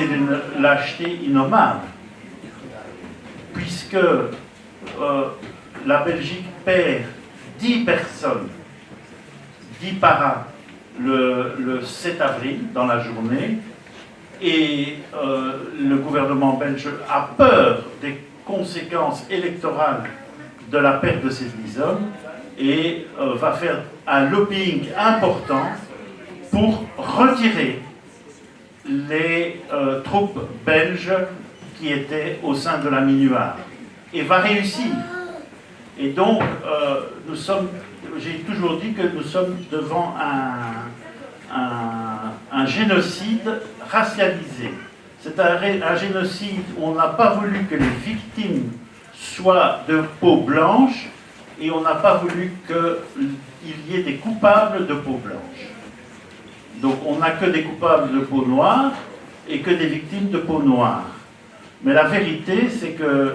été d'une lâcheté innommable, puisque la Belgique perd 10 personnes, 10 paras, le 7 avril dans la journée, et le gouvernement belge a peur des conséquences électorales de la perte de ces 10 hommes et va faire un lobbying important pour retirer les troupes belges qui étaient au sein de la Minuar, et va réussir. Et donc, j'ai toujours dit que nous sommes devant un génocide racialisé. C'est un génocide où on n'a pas voulu que les victimes soient de peau blanche, et on n'a pas voulu qu'il y ait des coupables de peau blanche. Donc on n'a que des coupables de peau noire et que des victimes de peau noire. Mais la vérité, c'est que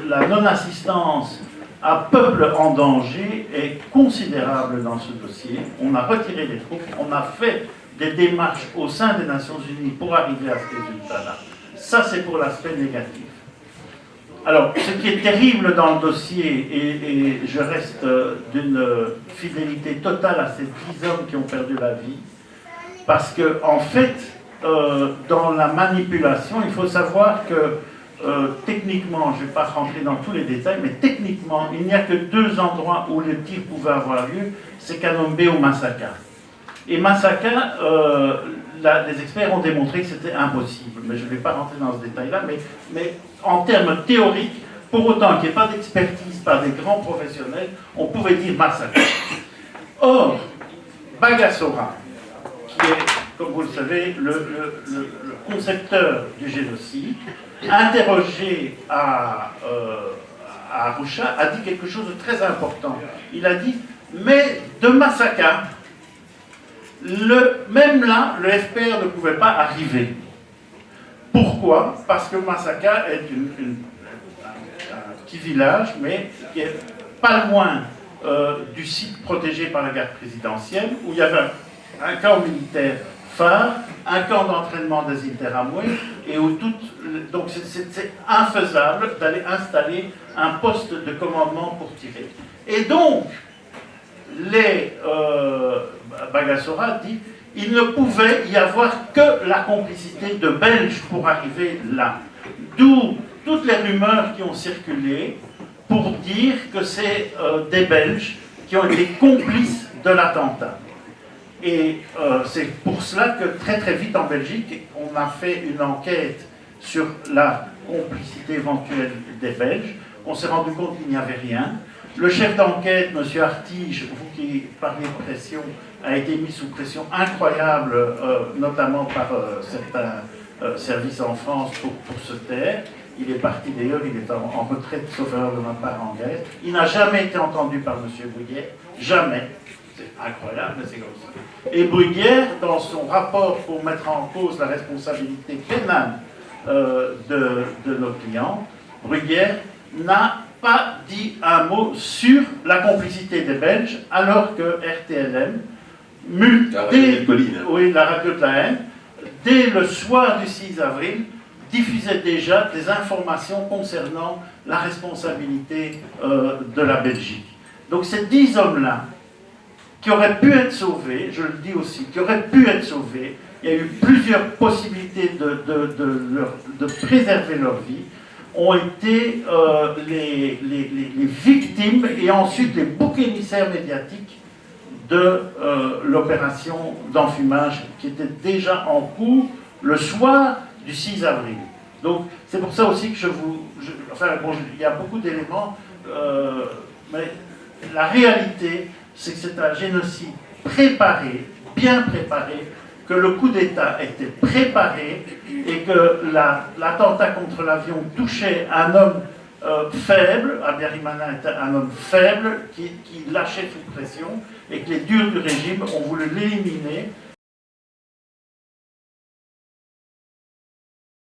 la non-assistance à peuple en danger est considérable dans ce dossier. On a retiré les troupes, on a fait des démarches au sein des Nations Unies pour arriver à ce résultat-là. Ça, c'est pour l'aspect négatif. Alors, ce qui est terrible dans le dossier, et je reste d'une fidélité totale à ces 10 hommes qui ont perdu la vie, parce que, en fait, dans la manipulation, il faut savoir que techniquement, je ne vais pas rentrer dans tous les détails, mais techniquement, il n'y a que 2 endroits où le tir pouvait avoir lieu, c'est Kanombe ou Masaka. Et Masaka, les experts ont démontré que c'était impossible, mais je ne vais pas rentrer dans ce détail-là, mais en termes théoriques, pour autant qu'il n'y ait pas d'expertise par des grands professionnels, on pouvait dire Masaka. Or, Bagassora, qui est, comme vous le savez, le concepteur du génocide, interrogé à Arusha, a dit quelque chose de très important. Il a dit, mais de Masaka, même là, le FPR ne pouvait pas arriver. Pourquoi? Parce que Masaka est un petit village, mais qui est pas loin du site protégé par la garde présidentielle, où il y avait un camp militaire phare, un camp d'entraînement des Interamwe, et où donc c'est infaisable d'aller installer un poste de commandement pour tirer. Et donc, Bagassora dit il ne pouvait y avoir que la complicité de Belges pour arriver là. D'où toutes les rumeurs qui ont circulé pour dire que c'est des Belges qui ont été complices de l'attentat. Et c'est pour cela que très très vite en Belgique, on a fait une enquête sur la complicité éventuelle des Belges. On s'est rendu compte qu'il n'y avait rien. Le chef d'enquête, M. Artige, vous qui parlez de pression, a été mis sous pression incroyable, notamment par certains services en France pour se taire. Il est parti d'ailleurs, il est en retraite, sauf erreur de ma part, en Grèce. Il n'a jamais été entendu par M. Bruguière, jamais. C'est incroyable, mais c'est comme ça. Et Bruguière, dans son rapport pour mettre en cause la responsabilité pénale de nos clients, Bruguière n'a pas dit un mot sur la complicité des Belges, alors que RTLM, la radio de la haine, dès le soir du 6 avril, diffusait déjà des informations concernant la responsabilité de la Belgique. Donc ces 10 hommes-là, qui auraient pu être sauvés, je le dis aussi, qui auraient pu être sauvés, il y a eu plusieurs possibilités de préserver leur vie, ont été les victimes et ensuite les boucs émissaires médiatiques de l'opération d'enfumage qui était déjà en cours le soir du 6 avril. Donc c'est pour ça aussi que il y a beaucoup d'éléments, mais la réalité, c'est que c'est un génocide préparé, bien préparé, que le coup d'État était préparé et que l'attentat contre l'avion touchait un homme faible, Habyarimana était un homme faible qui lâchait sous pression, et que les durs du régime ont voulu l'éliminer